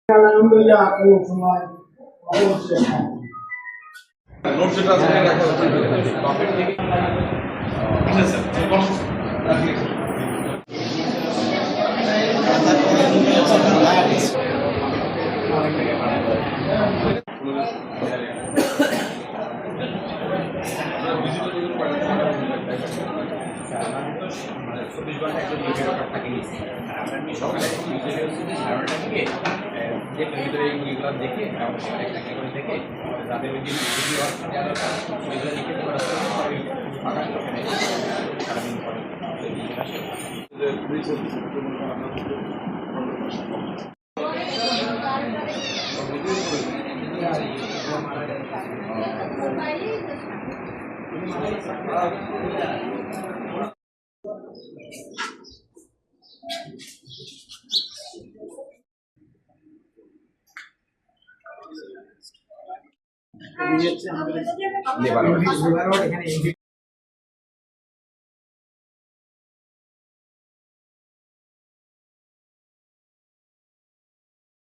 আলহামদুলিল্লাহ কোনো সময় অবশ্যই নোট যেটা আছে রাখা হচ্ছে বাফেট থেকে আচ্ছা স্যার 24 ঘন্টা একটা ভিডিও রেকর্ড থাকে নিচে আর আমরা এমনি সকালে ভিডিও হচ্ছে সারাটা থেকে যে ভিতরে এইগুলো দেখে একটা করে দেখে তাদের ওই যে ভিডিও আছে ওইগুলো লিখে দেওয়ার ফাঁকা সারাদিন পরে লেবার